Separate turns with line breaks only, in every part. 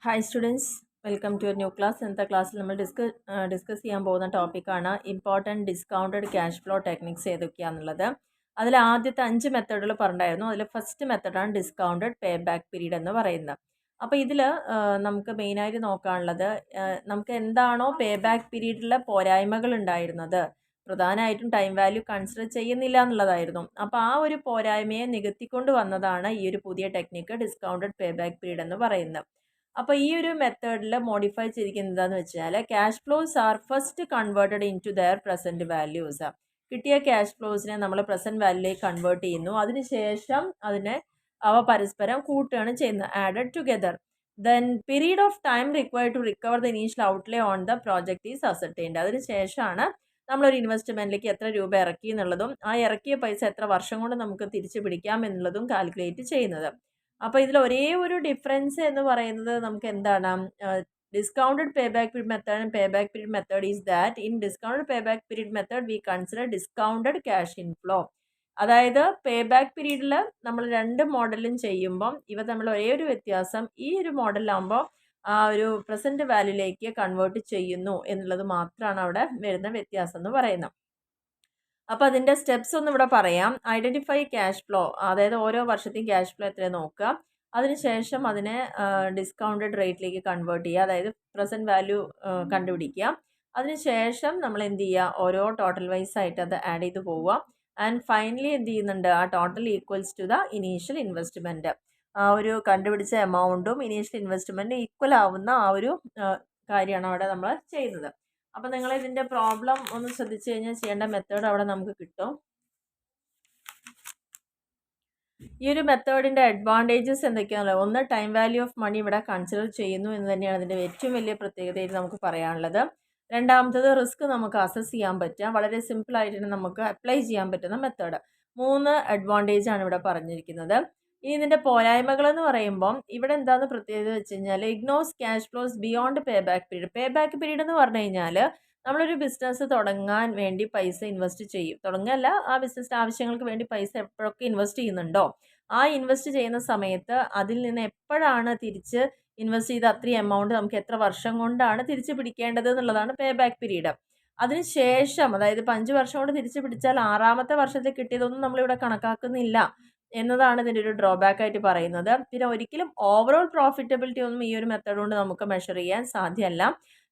Hi students, welcome to a new class. ഇന്നത്തെ ക്ലാസ്സിൽ നമ്മൾ ഡിസ്കസ് ചെയ്യാൻ പോകുന്ന ടോപ്പിക്കാണ് important discounted cash flow techniques ഏതൊക്കെയാണെന്നുള്ളത്. അതിൽ ആദ്യത്തെ 5 മെത്തേഡുകൾ പറഞ്ഞിട്ടുണ്ടായിരുന്നു. അതിൽ ഫസ്റ്റ് മെത്തേഡാണ് ഡിസ്കൗണ്ടഡ് പേ ബാക്ക് പീരീഡ് എന്ന് പറയുന്നത്. അപ്പോൾ ഇതിൽ നമുക്ക് മെയിനായിട്ട് നോക്കാനുള്ളത് നമുക്ക് എന്താണോ പേ ബാക്ക് പീരീഡിലെ പോരായ്മകൾ ഉണ്ടായിരുന്നത്, പ്രധാനമായിട്ടും ടൈം വാല്യൂ കൺസിഡർ ചെയ്യുന്നില്ല എന്നുള്ളതായിരുന്നു. അപ്പോൾ ആ ഒരു പോരായ്മയെ നികത്തിക്കൊണ്ട് വന്നതാണ് ഈ ഒരു പുതിയ ടെക്നിക്ക് ഡിസ്കൗണ്ടഡ് പേ ബാക്ക് പീരീഡ് എന്ന് പറയുന്നത്. അപ്പോൾ ഈ ഒരു മെത്തേഡിൽ മോഡിഫൈ ചെയ്തിരിക്കുന്നത് എന്താണെന്ന് വെച്ചാൽ cash flows are first converted in to their present values. കിട്ടിയ ക്യാഷ് ഫ്ലോസിനെ നമ്മൾ പ്രസൻറ്റ് വാല്യൂയിലേക്ക് കൺവേർട്ട് ചെയ്യുന്നു. അതിനുശേഷം അവ പരസ്പരം കൂട്ടുകയാണ് ചെയ്യുന്നത്, added together. Then period of time required to recover the initial outlay on the project is ascertained. അതിനുശേഷമാണ് നമ്മളൊരു ഇൻവെസ്റ്റ്മെൻറ്റിലേക്ക് എത്ര രൂപ ഇറക്കി എന്നുള്ളതും ആ ഇറക്കിയ പൈസ എത്ര വർഷം കൊണ്ട് നമുക്ക് തിരിച്ചു പിടിക്കാം എന്നുള്ളതും കാൽക്കുലേറ്റ് ചെയ്യുന്നത്. അപ്പോൾ ഇതിൽ ഒരേ ഒരു ഡിഫറൻസ് എന്ന് പറയുന്നത് നമുക്ക് എന്താണ്, discounted pay back period method and pay back period method is that in discounted pay back period method we consider discounted cash inflow. അതായത് പേ ബാക്ക് പീരീഡിൽ നമ്മൾ രണ്ട് മോഡലും ചെയ്യുമ്പം ഇവ തമ്മിൽ ഒരേ ഒരു വ്യത്യാസം, ഈ ഒരു മോഡലാകുമ്പോൾ ആ ഒരു പ്രസൻറ്റ് വാല്യൂയിലേക്ക് കൺവേർട്ട് ചെയ്യുന്നു എന്നുള്ളത് മാത്രമാണ് അവിടെ വരുന്ന വ്യത്യാസം എന്ന് പറയുന്നത്. അപ്പോൾ അതിൻ്റെ സ്റ്റെപ്സ് ഒന്നും ഇവിടെ പറയാം. ഐഡൻറ്റിഫൈ ക്യാഷ് ഫ്ലോ, അതായത് ഓരോ വർഷത്തെയും ക്യാഷ് ഫ്ലോ എത്രയാണ് നോക്കുക. അതിനുശേഷം അതിനെ ഡിസ്കൗണ്ടഡ് റേറ്റിലേക്ക് കൺവേർട്ട് ചെയ്യുക, അതായത് പ്രസൻറ്റ് വാല്യൂ കണ്ടുപിടിക്കുക. അതിനുശേഷം നമ്മൾ എന്ത് ചെയ്യുക, ഓരോ ടോട്ടൽ വൈസ് ആയിട്ട് അത് ആഡ് ചെയ്ത് പോവുക. ആൻഡ് ഫൈനലി എന്ത് ചെയ്യുന്നുണ്ട്, ആ total equals to the initial investment. ആ ഒരു കണ്ടുപിടിച്ച എമൗണ്ടും ഇനീഷ്യൽ ഇൻവെസ്റ്റ്മെൻറ്റ് ഈക്വൽ ആവുന്ന ആ ഒരു കാര്യമാണ് അവിടെ നമ്മൾ ചെയ്യുന്നത്. അപ്പോൾ നിങ്ങൾ ഇതിൻ്റെ പ്രോബ്ലം ഒന്ന് ശ്രദ്ധിച്ചു കഴിഞ്ഞാൽ ചെയ്യേണ്ട മെത്തേഡ് അവിടെ നമുക്ക് കിട്ടും. ഈ ഒരു മെത്തേഡിൻ്റെ അഡ്വാൻറ്റേജസ് എന്തൊക്കെയാണല്ലോ, ഒന്ന് ടൈം വാല്യൂ ഓഫ് മണി ഇവിടെ കൺസിഡർ ചെയ്യുന്നു എന്ന് തന്നെയാണ് ഇതിൻ്റെ ഏറ്റവും വലിയ പ്രത്യേകതയായിട്ട് നമുക്ക് പറയാനുള്ളത്. രണ്ടാമത്തത് റിസ്ക് നമുക്ക് അസസ് ചെയ്യാൻ പറ്റുക, വളരെ സിമ്പിളായിട്ട് തന്നെ നമുക്ക് അപ്ലൈ ചെയ്യാൻ പറ്റുന്ന മെത്തേഡ്. 3 അഡ്വാൻറ്റേജ് ആണ് ഇവിടെ പറഞ്ഞിരിക്കുന്നത്. ഇനി ഇതിൻ്റെ പോരായ്മകൾ എന്ന് പറയുമ്പം ഇവിടെ എന്താണെന്ന് പ്രത്യേകത വെച്ച് കഴിഞ്ഞാൽ ignores cash flows beyond pay back period. Pay back period എന്ന് പറഞ്ഞു കഴിഞ്ഞാൽ നമ്മളൊരു ബിസിനസ് തുടങ്ങാൻ വേണ്ടി പൈസ ഇൻവെസ്റ്റ് ചെയ്യും, തുടങ്ങല്ല, ആ ബിസിനസ്സിൻ്റെ ആവശ്യങ്ങൾക്ക് വേണ്ടി പൈസ എപ്പോഴൊക്കെ ഇൻവെസ്റ്റ് ചെയ്യുന്നുണ്ടോ ആ ഇൻവെസ്റ്റ് ചെയ്യുന്ന സമയത്ത് അതിൽ നിന്ന് എപ്പോഴാണ് തിരിച്ച് ഇൻവെസ്റ്റ് ചെയ്ത അത്രയും എമൗണ്ട് നമുക്ക് എത്ര വർഷം കൊണ്ടാണ് തിരിച്ച് പിടിക്കേണ്ടത് എന്നുള്ളതാണ് പേ ബാക്ക് പീരീഡ്. അതിനുശേഷം അതായത് 5 വർഷം കൊണ്ട് തിരിച്ച് പിടിച്ചാൽ 6ാമത്തെ വർഷത്തിൽ കിട്ടിയതൊന്നും നമ്മളിവിടെ കണക്കാക്കുന്നില്ല എന്നതാണ് ഇതിൻ്റെ ഒരു ഡ്രോബാക്ക് ആയിട്ട് പറയുന്നത്. പിന്നെ ഒരിക്കലും ഓവറോൾ പ്രോഫിറ്റബിലിറ്റി ഒന്നും ഈ ഒരു മെത്തേഡ് കൊണ്ട് നമുക്ക് മെഷർ ചെയ്യാൻ സാധ്യമല്ല.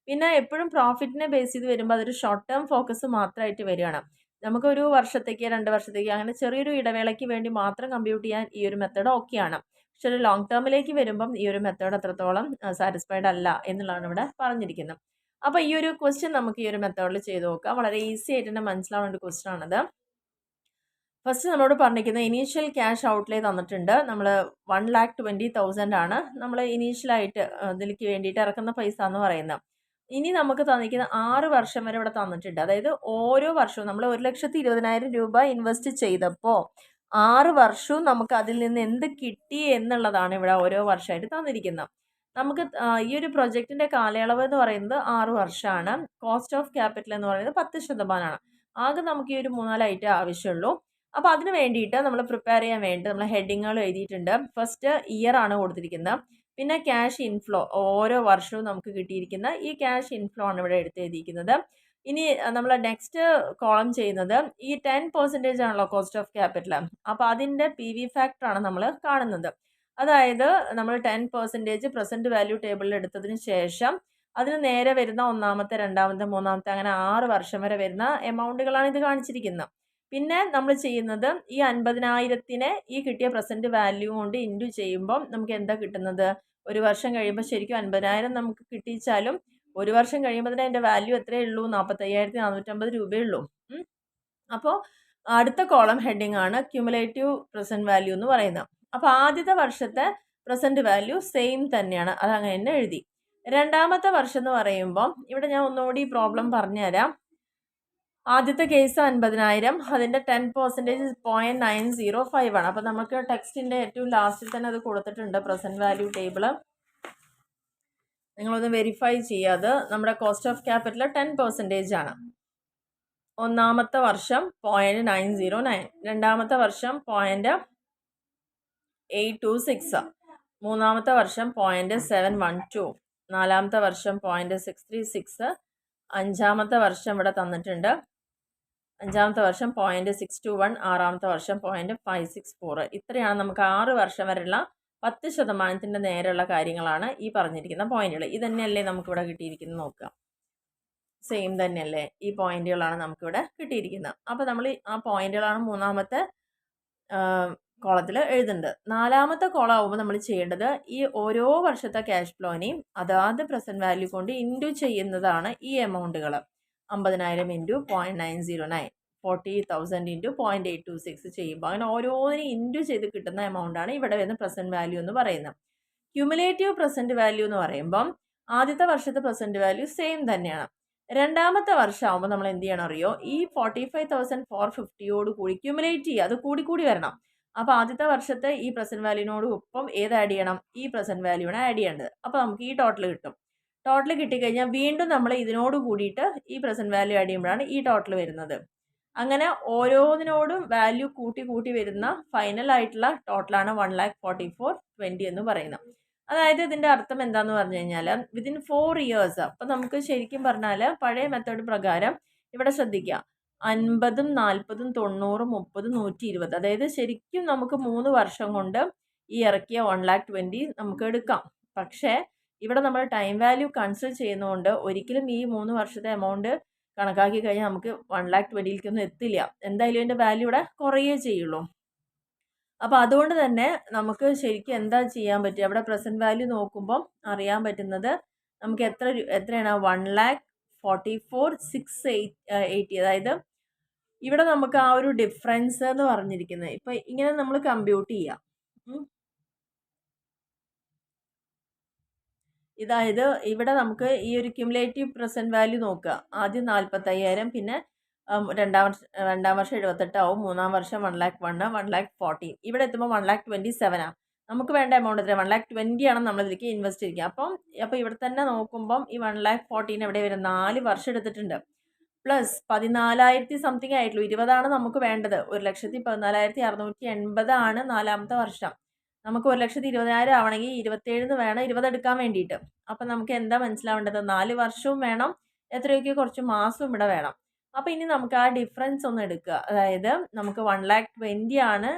പിന്നെ എപ്പോഴും പ്രോഫിറ്റിനെ ബേസ് ചെയ്ത് വരുമ്പോൾ അതൊരു ഷോർട്ട് ടേം ഫോക്കസ് മാത്രമായിട്ട് വരികയാണ്. നമുക്കൊരു വർഷത്തേക്ക് 2 വർഷത്തേക്ക് അങ്ങനെ ചെറിയൊരു ഇടവേളയ്ക്ക് വേണ്ടി മാത്രം കമ്പ്യൂട്ട് ചെയ്യാൻ ഈ ഒരു മെത്തേഡ് ഓക്കെയാണ്. പക്ഷെ ഒരു ലോങ് ടേമിലേക്ക് വരുമ്പം ഈ ഒരു മെത്തേഡ് അത്രത്തോളം സാറ്റിസ്ഫൈഡ് അല്ല എന്നുള്ളതാണ് ഇവിടെ പറഞ്ഞിരിക്കുന്നത്. അപ്പോൾ ഈ ഒരു ക്വസ്റ്റ്യൻ നമുക്ക് ഈ ഒരു മെത്തേഡിൽ ചെയ്ത് നോക്കാം. വളരെ ഈസി ആയിട്ട് തന്നെ മനസ്സിലാവുന്ന ഒരു ക്വസ്റ്റ്യൻ ആണത്. ഫസ്റ്റ് നമ്മളോട് പറഞ്ഞിരിക്കുന്നത് ഇനീഷ്യൽ ക്യാഷ് ഔട്ട്ലേ തന്നിട്ടുണ്ട്. നമ്മൾ 1,20,000 ആണ് നമ്മൾ ഇനീഷ്യലായിട്ട് ഇതിലേക്ക് വേണ്ടിയിട്ട് ഇറക്കുന്ന പൈസ എന്ന് പറയുന്നത്. ഇനി നമുക്ക് തന്നിരിക്കുന്ന 6 വർഷം വരെ ഇവിടെ തന്നിട്ടുണ്ട്. അതായത് ഓരോ വർഷവും നമ്മൾ 1,20,000 രൂപ ഇൻവെസ്റ്റ് ചെയ്തപ്പോൾ 6 വർഷവും നമുക്ക് അതിൽ നിന്ന് എന്ത് കിട്ടി എന്നുള്ളതാണ് ഇവിടെ ഓരോ വർഷമായിട്ട് തന്നിരിക്കുന്നത്. നമുക്ക് ഈ ഒരു പ്രൊജക്റ്റിൻ്റെ കാലയളവ് എന്ന് പറയുന്നത് 6 വർഷമാണ്. കോസ്റ്റ് ഓഫ് ക്യാപിറ്റൽ എന്ന് പറയുന്നത് 10%. ആകെ നമുക്ക് ഈ ഒരു 3-4 ഐറ്റം ആവശ്യമുള്ളൂ. അപ്പോൾ അതിന് വേണ്ടിയിട്ട് നമ്മൾ പ്രിപ്പയർ ചെയ്യാൻ വേണ്ടി നമ്മൾ ഹെഡിങ്ങുകൾ എഴുതിയിട്ടുണ്ട്. ഫസ്റ്റ് ഇയർ ആണ് കൊടുത്തിരിക്കുന്നത്. പിന്നെ ക്യാഷ് ഇൻഫ്ലോ, ഓരോ വർഷവും നമുക്ക് കിട്ടിയിരിക്കുന്ന ഈ ക്യാഷ് ഇൻഫ്ലോ ആണ് ഇവിടെ എടുത്തെഴുതിയിരിക്കുന്നത്. ഇനി നമ്മൾ നെക്സ്റ്റ് കോളം ചെയ്യുന്നത് ഈ 10% ആണല്ലോ കോസ്റ്റ് ഓഫ് ക്യാപിറ്റൽ. അപ്പോൾ അതിൻ്റെ PV ഫാക്ടറാണ് നമ്മൾ കാണുന്നത്. അതായത് നമ്മൾ 10% പ്രസൻറ്റ് വാല്യൂ ടേബിളിൽ എടുത്തതിന് ശേഷം അതിന് നേരെ വരുന്ന 1ാമത്തെ 2ാമത്തെ 3ാമത്തെ അങ്ങനെ 6 വർഷം വരെ വരുന്ന എമൗണ്ടുകളാണ് ഇത് കാണിച്ചിരിക്കുന്നത്. പിന്നെ നമ്മൾ ചെയ്യുന്നത് ഈ 50,000-നെ ഈ കിട്ടിയ പ്രസൻറ്റ് വാല്യൂ കൊണ്ട് ഇൻറ്റു ചെയ്യുമ്പം നമുക്ക് എന്താ കിട്ടുന്നത്, ഒരു വർഷം കഴിയുമ്പോൾ ശരിക്കും 50,000 നമുക്ക് കിട്ടിച്ചാലും ഒരു വർഷം കഴിയുമ്പോൾ അതിൻ്റെ വാല്യൂ എത്രയേ ഉള്ളൂ, 45,450 രൂപയേ ഉള്ളൂ. അപ്പോൾ അടുത്ത കോളം ഹെഡിങ് ആണ് ക്യുമുലേറ്റീവ് പ്രസൻറ്റ് വാല്യൂ എന്ന് പറയുന്നത്. അപ്പോൾ ആദ്യത്തെ വർഷത്തെ പ്രസൻറ്റ് വാല്യൂ സെയിം തന്നെയാണ്, അതങ്ങനെ തന്നെ എഴുതി. 2ാമത്തെ വർഷം എന്ന് പറയുമ്പോൾ ഇവിടെ ഞാൻ ഒന്നുകൂടി പ്രോബ്ലം പറഞ്ഞുതരാം. ആദ്യത്തെ കേസ് 50,000, അതിൻ്റെ 10% 0.905 ആണ്. അപ്പോൾ നമുക്ക് ടെക്സ്റ്റിൻ്റെ ഏറ്റവും ലാസ്റ്റിൽ തന്നെ അത് കൊടുത്തിട്ടുണ്ട് പ്രസൻറ്റ് വാല്യൂ ടേബിൾ. നിങ്ങളൊന്ന് വെരിഫൈ ചെയ്യാതെ നമ്മുടെ കോസ്റ്റ് ഓഫ് ക്യാപിറ്റൽ 10% ആണ്. 1ാമത്തെ വർഷം 0.909, 2ാമത്തെ വർഷം 0.826, മൂന്നാമത്തെ വർഷം 0.712, നാലാമത്തെ വർഷം 0.636, അഞ്ചാമത്തെ വർഷം ഇവിടെ തന്നിട്ടുണ്ട്, അഞ്ചാമത്തെ വർഷം 0.621, ആറാമത്തെ വർഷം 0.564. ഇത്രയാണ് നമുക്ക് 6 വർഷം വരെയുള്ള 10% നേരെയുള്ള കാര്യങ്ങളാണ് ഈ പറഞ്ഞിരിക്കുന്ന പോയിന്റുകൾ. ഇതന്നെയല്ലേ നമുക്കിവിടെ കിട്ടിയിരിക്കുന്നത് നോക്കുക. സെയിം തന്നെയല്ലേ, ഈ പോയിന്റുകളാണ് നമുക്കിവിടെ കിട്ടിയിരിക്കുന്നത്. അപ്പോൾ നമ്മൾ ആ പോയിന്റുകളാണ് മൂന്നാമത്തെ കോളത്തിൽ എഴുതുന്നുണ്ട്. നാലാമത്തെ കോളം ആകുമ്പോൾ നമ്മൾ ചെയ്യേണ്ടത് ഈ ഓരോ വർഷത്തെ ക്യാഷ് ഫ്ലോനെയും അതാത് പ്രസന്റ് വാല്യൂ കൊണ്ട് ഇൻറ്റു ചെയ്യുന്നതാണ് ഈ എമൗണ്ടുകൾ. 50,000 ഇൻറ്റു 0.909, 40,000 ഇൻറ്റു 0.826 ചെയ്യുമ്പോൾ അങ്ങനെ ഓരോന്നിനും ഇൻറ്റു ചെയ്ത് കിട്ടുന്ന എമൗണ്ടാണ് ഇവിടെ വരുന്ന പ്രസന്റ് വാല്യൂ എന്ന് പറയുന്നത്. ക്യുമുലേറ്റീവ് പ്രസന്റ് വാല്യൂ എന്ന് പറയുമ്പം ആദ്യത്തെ വർഷത്തെ പ്രസന്റ് വാല്യൂ സെയിം തന്നെയാണ്. രണ്ടാമത്തെ വർഷമാകുമ്പോൾ നമ്മൾ എന്ത് ചെയ്യണം അറിയോ, ഈ 45,450 കൂടി ക്യുമുലേറ്റ് ചെയ്യുക, അത് കൂടി വരണം. അപ്പോൾ ആദ്യത്തെ വർഷത്തെ ഈ പ്രസന്റ് വാല്യൂവിനോട് ഒപ്പം ഏത് ആഡ് ചെയ്യണം, ഈ പ്രസന്റ് വാല്യൂണ് ആഡ് ചെയ്യേണ്ടത്. അപ്പോൾ നമുക്ക് ഈ ടോട്ടൽ കിട്ടും. ടോട്ടൽ കിട്ടിക്കഴിഞ്ഞാൽ വീണ്ടും നമ്മൾ ഇതിനോട് കൂടിയിട്ട് ഈ പ്രസന്റ് വാല്യൂ ആഡ് ചെയ്യുമ്പോഴാണ് ഈ ടോട്ടൽ വരുന്നത്. അങ്ങനെ ഓരോന്നിനോടും വാല്യൂ കൂട്ടി വരുന്ന ഫൈനൽ ആയിട്ടുള്ള ടോട്ടലാണ് 1,44,20 എന്ന് പറയുന്നത്. അതായത് ഇതിൻ്റെ അർത്ഥം എന്താന്ന് പറഞ്ഞു കഴിഞ്ഞാൽ വിതിൻ 4 ഇയേഴ്സ്. അപ്പം നമുക്ക് ശരിക്കും പറഞ്ഞാൽ പഴയ മെത്തേഡ് പ്രകാരം ഇവിടെ ശ്രദ്ധിക്കുക, 50, 40, 90, 30, 120, അതായത് ശരിക്കും നമുക്ക് 3 വർഷം കൊണ്ട് ഈ ഇറക്കിയ 1,20,000 നമുക്ക് എടുക്കാം. പക്ഷേ ഇവിടെ നമ്മൾ ടൈം വാല്യൂ കൺസിഡർ ചെയ്യുന്നതുകൊണ്ട് ഒരിക്കലും ഈ 3 വർഷത്തെ എമൗണ്ട് കണക്കാക്കി കഴിഞ്ഞാൽ നമുക്ക് 1,20,000 എത്തില്ല. എന്തായാലും ഇതിൻ്റെ വാല്യൂ ഇവിടെ കുറയേ ചെയ്യുള്ളൂ. അപ്പോൾ അതുകൊണ്ട് തന്നെ നമുക്ക് ശരിക്കും എന്താ ചെയ്യാൻ പറ്റുക, അവിടെ പ്രസന്റ് വാല്യൂ നോക്കുമ്പോൾ അറിയാൻ പറ്റുന്നത് നമുക്ക് എത്രയാണ് 1,44,680. അതായത് ഇവിടെ നമുക്ക് ആ ഒരു ഡിഫറൻസ് എന്ന് പറഞ്ഞിരിക്കുന്നത് ഇപ്പം ഇങ്ങനെ നമ്മൾ കമ്പ്യൂട്ട് ചെയ്യാം. ഇതായത് ഇവിടെ നമുക്ക് ഈ ഒരു ക്യുമുലേറ്റീവ് പ്രസന്റ് വാല്യൂ നോക്കുക. ആദ്യം 45,000, പിന്നെ രണ്ടാം വർഷം 78 ആവും, മൂന്നാം വർഷം 1,01,000, 1,14,000. ഇവിടെ എത്തുമ്പോൾ 1,27,000 നമുക്ക് വേണ്ട എമൗണ്ട് എത്ര, 1,20,000 ആണ് നമ്മളിതിലേക്ക് ഇൻവെസ്റ്റ് ചെയ്യുക. അപ്പോൾ ഇവിടെ തന്നെ നോക്കുമ്പം ഈ 1,14,000 എവിടെ വരും, 4 വർഷം എടുത്തിട്ടുണ്ട്. പ്ലസ് 14,000 സംതിങ് ആയിട്ടുള്ളൂ, 20 നമുക്ക് വേണ്ടത്. 1,14,680 ആണ് നാലാമത്തെ വർഷം. നമുക്ക് 1,20,000 ആവണമെങ്കിൽ 27 വേണം 20 എടുക്കാൻ വേണ്ടിയിട്ട്. അപ്പം നമുക്ക് എന്താ മനസ്സിലാവേണ്ടത്, 4 വർഷവും വേണം, എത്രയൊക്കെ കുറച്ച് മാസവും ഇവിടെ വേണം. അപ്പോൾ ഇനി നമുക്ക് ആ ഡിഫറൻസ് ഒന്ന് എടുക്കുക. അതായത് നമുക്ക് 1,20,000 ആണ്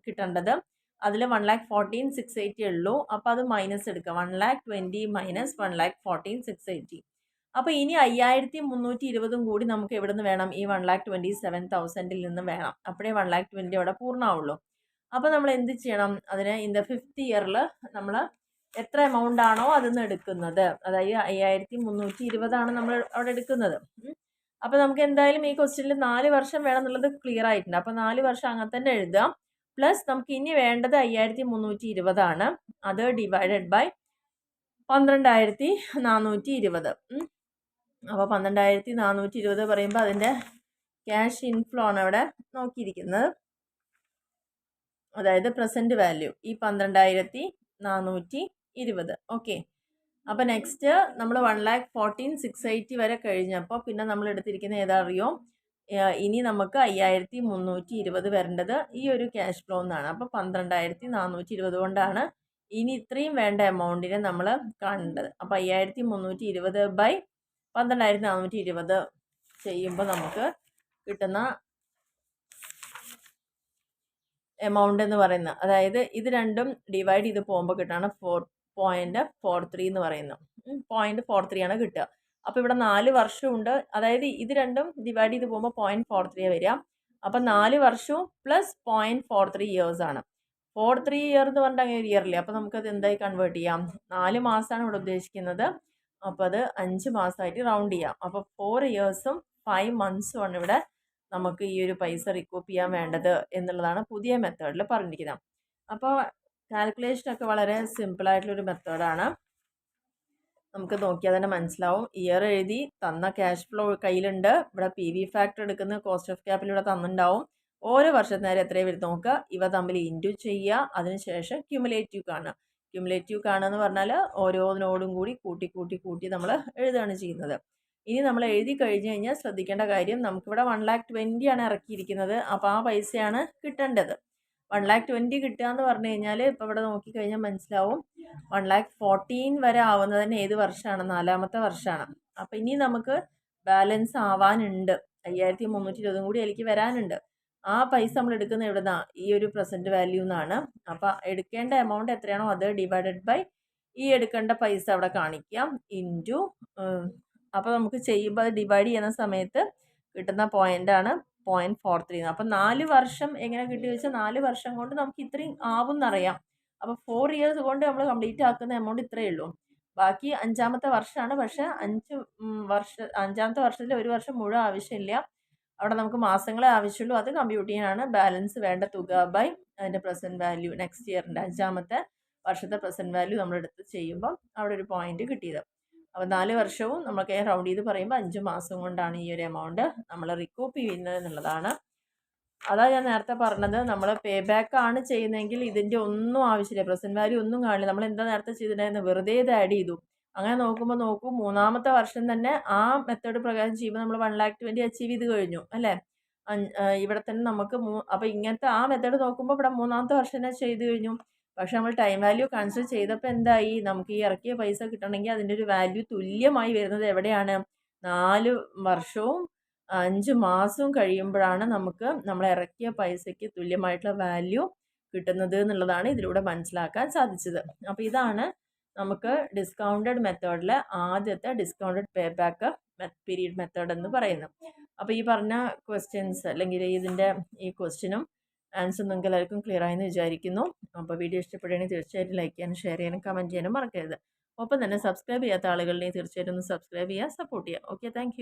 കിട്ടേണ്ടത്, അതിൽ 1,14,680 ഉള്ളൂ. അപ്പോൾ അത് മൈനസ് എടുക്കുക, 1,20,000 മൈനസ് 1,14,680. അപ്പോൾ ഇനി 5,320 കൂടി നമുക്ക് എവിടെ നിന്ന് വേണം, ഈ 1,27,000 നിന്ന് വേണം. അപ്പോഴേ 1,20,000 അവിടെ പൂർണ്ണമാവുള്ളൂ. അപ്പോൾ നമ്മൾ എന്ത് ചെയ്യണം, അതിന് ഇൻ ദ 5th ഇയറിൽ നമ്മൾ എത്ര എമൗണ്ട് ആണോ അതിന്ന് എടുക്കുന്നത്, അതായത് 5,320 നമ്മൾ അവിടെ എടുക്കുന്നത്. അപ്പോൾ നമുക്ക് എന്തായാലും ഈ ക്വസ്റ്റ്യനിൽ 4 വർഷം വേണം എന്നുള്ളത് ക്ലിയർ ആയിട്ടുണ്ട്. അപ്പോൾ 4 വർഷം അങ്ങനെ തന്നെ എഴുതാം. പ്ലസ് നമുക്ക് ഇനി വേണ്ടത് 5,320 ആണ്. അത് ഡിവൈഡഡ് ബൈ 12,420. അപ്പോൾ 12,420 പറയുമ്പോൾ അതിൻ്റെ ക്യാഷ് ഇൻഫ്ലോ ആണ് അവിടെ നോക്കിയിരിക്കുന്നത്. അതായത് പ്രസൻറ്റ് വാല്യൂ ഈ 12,420. ഓക്കെ. അപ്പോൾ നെക്സ്റ്റ് നമ്മൾ 1,14,680 വരെ കഴിഞ്ഞപ്പോൾ പിന്നെ നമ്മൾ എടുത്തിരിക്കുന്ന ഏതാ അറിയോ, ഇനി നമുക്ക് 5,320 വരേണ്ടത് ഈ ഒരു ക്യാഷ് ഫ്ലോ എന്നാണ്. അപ്പോൾ 12,420 കൊണ്ടാണ് ഇനി ഇത്രയും വേണ്ട എമൗണ്ടിനെ നമ്മൾ കാണേണ്ടത്. അപ്പോൾ 5,320 ബൈ 12,420 ചെയ്യുമ്പോൾ നമുക്ക് കിട്ടുന്ന എമൗണ്ട് എന്ന് പറയുന്നത്, അതായത് ഇത് രണ്ടും ഡിവൈഡ് ചെയ്ത് പോകുമ്പോൾ കിട്ടാണ് 4.43 എന്ന് പറയുന്നത്. 0.43 ആണ് കിട്ടുക. അപ്പോൾ ഇവിടെ 4 വർഷമുണ്ട്, അതായത് ഇത് രണ്ടും ഡിവൈഡ് ചെയ്ത് പോകുമ്പോൾ 0.43 വരിക. അപ്പം 4 വർഷവും പ്ലസ് 0.43 ഇയേഴ്സ് ആണ്. 43 ഇയർ എന്ന് പറഞ്ഞിട്ട് അങ്ങനെ ഒരു ഇയറില്ലേ, അപ്പോൾ നമുക്കത് എന്തായി കൺവേർട്ട് ചെയ്യാം, 4 മാസമാണ് ഇവിടെ ഉദ്ദേശിക്കുന്നത്. അപ്പോൾ അത് 5 മാസമായിട്ട് റൗണ്ട് ചെയ്യാം. അപ്പോൾ 4 ഇയേഴ്സും 5 മന്ത്സും ആണ് ഇവിടെ നമുക്ക് ഈ ഒരു പൈസ റിക്കൂപ്പ് ചെയ്യാൻ വേണ്ടത് എന്നുള്ളതാണ് പുതിയ മെത്തേഡിൽ പറഞ്ഞിരിക്കുന്നത്. അപ്പോൾ കാൽക്കുലേഷനൊക്കെ വളരെ സിമ്പിളായിട്ടുള്ളൊരു മെത്തേഡാണ്. നമുക്ക് നോക്കിയാൽ തന്നെ മനസ്സിലാവും. ഇയർ എഴുതി തന്ന ക്യാഷ് ഫ്ലോ കയ്യിലുണ്ട്, ഇവിടെ PV ഫാക്ടർ എടുക്കുന്ന കോസ്റ്റ് ഓഫ് ക്യാപിറ്റൽ ഇവിടെ തന്നിട്ടുണ്ടാവും. ഓരോ വർഷത്തിനേരം എത്രയും വരും നോക്കുക, ഇവ തമ്മിൽ ഇൻറ്റു ചെയ്യുക, അതിനുശേഷം ക്യുമുലേറ്റീവ് കാണുക. ക്യുമുലേറ്റീവ് കാണുക എന്ന് പറഞ്ഞാൽ ഓരോന്നിനോടും കൂടി കൂട്ടി നമ്മൾ എഴുതുകയാണ് ചെയ്യുന്നത്. ഇനി നമ്മൾ എഴുതി കഴിഞ്ഞ് കഴിഞ്ഞാൽ ശ്രദ്ധിക്കേണ്ട കാര്യം, നമുക്കിവിടെ 1,20,000 ആണ് ഇറക്കിയിരിക്കുന്നത്. അപ്പോൾ ആ പൈസയാണ് കിട്ടേണ്ടത്. 1,20,000 കിട്ടുക എന്ന് പറഞ്ഞു കഴിഞ്ഞാൽ ഇപ്പോൾ ഇവിടെ നോക്കിക്കഴിഞ്ഞാൽ മനസ്സിലാവും 1,14,000 വരെ ആവുന്നത് തന്നെ ഏത് വർഷമാണ്? 4ാമത്തെ വർഷമാണ്. അപ്പം ഇനി നമുക്ക് ബാലൻസ് ആവാനുണ്ട്, 5,320 കൂടി അതിലേക്ക് വരാനുണ്ട്. ആ പൈസ നമ്മൾ എടുക്കുന്ന എവിടുന്നാ? ഈ ഒരു പ്രസൻറ്റ് വാല്യൂ എന്നാണ്. അപ്പം എടുക്കേണ്ട എമൗണ്ട് എത്രയാണോ അത് ഡിവൈഡഡ് ബൈ ഈ എടുക്കേണ്ട പൈസ അവിടെ കാണിക്കാം ഇൻറ്റു, അപ്പോൾ നമുക്ക് ചെയ്യുമ്പോൾ അത് ഡിവൈഡ് ചെയ്യുന്ന സമയത്ത് കിട്ടുന്ന പോയിൻ്റാണ് 0.43. അപ്പം 4 വർഷം എങ്ങനെ കിട്ടി വെച്ചാൽ 4 വർഷം കൊണ്ട് നമുക്ക് ഇത്രയും ആവും എന്നറിയാം. അപ്പോൾ 4 ഇയേഴ്സ് കൊണ്ട് നമ്മൾ കംപ്ലീറ്റ് ആക്കുന്ന എമൗണ്ട് ഇത്രയേ ഉള്ളൂ. ബാക്കി 5ാമത്തെ വർഷമാണ്. പക്ഷേ 5ാമത്തെ വർഷത്തിൽ 1 വർഷം മുഴുവൻ ആവശ്യമില്ല. അവിടെ നമുക്ക് മാസങ്ങളെ ആവശ്യമുള്ളൂ. അത് കമ്പ്യൂട്ട് ചെയ്യാനാണ് ബാലൻസ് വേണ്ട തുക ബൈ അതിൻ്റെ പ്രസൻറ്റ് വാല്യൂ. നെക്സ്റ്റ് ഇയറിൻ്റെ 5ാമത്തെ വർഷത്തെ പ്രസൻറ്റ് വാല്യൂ നമ്മളെടുത്ത് ചെയ്യുമ്പോൾ അവിടെ ഒരു പോയിന്റ് കിട്ടിയത്. അപ്പോൾ 4 വർഷവും നമുക്ക് റൗണ്ട് ചെയ്ത് പറയുമ്പോൾ 5 മാസം കൊണ്ടാണ് ഈ ഒരു എമൗണ്ട് നമ്മൾ റിക്കോപ്പ് ചെയ്യുന്നത് എന്നുള്ളതാണ്. അതാ ഞാൻ നേരത്തെ പറഞ്ഞത്, നമ്മൾ പേ ബാക്ക് ആണ് ചെയ്യുന്നതെങ്കിൽ ഇതിൻ്റെ ഒന്നും ആവശ്യമില്ല, പ്രസൻറ്റ് വാല്യൂ ഒന്നും കാണില്ല. നമ്മൾ എന്താ നേരത്തെ ചെയ്തിട്ടുണ്ടായിരുന്നു? വെറുതെ ഇത് ആഡ് ചെയ്തു. അങ്ങനെ നോക്കുമ്പോൾ 3ാമത്തെ വർഷം തന്നെ ആ മെത്തേഡ് പ്രകാരം ചെയ്യുമ്പോൾ നമ്മൾ 1,20,000 അച്ചീവ് ചെയ്ത് കഴിഞ്ഞു അല്ലേ? ഇവിടെ തന്നെ നമുക്ക് അപ്പോൾ ഇങ്ങനത്തെ ആ മെത്തേഡ് നോക്കുമ്പോൾ ഇവിടെ 3ാമത്തെ വർഷം തന്നെ ചെയ്ത് കഴിഞ്ഞു. പക്ഷെ നമ്മൾ ടൈം വാല്യൂ കൺസിഡർ ചെയ്തപ്പോൾ എന്തായി? നമുക്ക് ഈ ഇറക്കിയ പൈസ കിട്ടണമെങ്കിൽ അതിൻ്റെ ഒരു വാല്യൂ തുല്യമായി വരുന്നത് എവിടെയാണ്? 4 വർഷവും 5 മാസവും കഴിയുമ്പോഴാണ് നമുക്ക് നമ്മൾ ഇറക്കിയ പൈസയ്ക്ക് തുല്യമായിട്ടുള്ള വാല്യൂ കിട്ടുന്നത് എന്നുള്ളതാണ് ഇതിലൂടെ മനസ്സിലാക്കാൻ സാധിച്ചത്. അപ്പോൾ ഇതാണ് നമുക്ക് ഡിസ്കൗണ്ടഡ് മെത്തേഡിലെ ആദ്യത്തെ ഡിസ്കൗണ്ടഡ് പേ ബാക്ക് പീരീഡ് മെത്തേഡ് എന്ന് പറയുന്നത്. അപ്പോൾ ഈ പറഞ്ഞ ക്വസ്റ്റ്യൻസ് അല്ലെങ്കിൽ ഇതിൻ്റെ ഈ ക്വസ്റ്റ്യനും ആൻസർ നിങ്ങൾക്ക് എല്ലാവർക്കും ക്ലിയർ ആയെന്ന് വിചാരിക്കുന്നു. അപ്പോൾ വീഡിയോ ഇഷ്ടപ്പെടുകയാണെങ്കിൽ തീർച്ചയായിട്ടും ലൈക്ക് ചെയ്യാനും ഷെയർ ചെയ്യാനും കമൻറ്റ് ചെയ്യാനും മറക്കരുത്. ഒപ്പം തന്നെ സബ്സ്ക്രൈബ് ചെയ്യാത്ത ആളുകളുടെയും തീർച്ചയായിട്ടും ഒന്ന് സബ്സ്ക്രൈബ് ചെയ്യുക, സപ്പോർട്ട് ചെയ്യുക. Okay, thank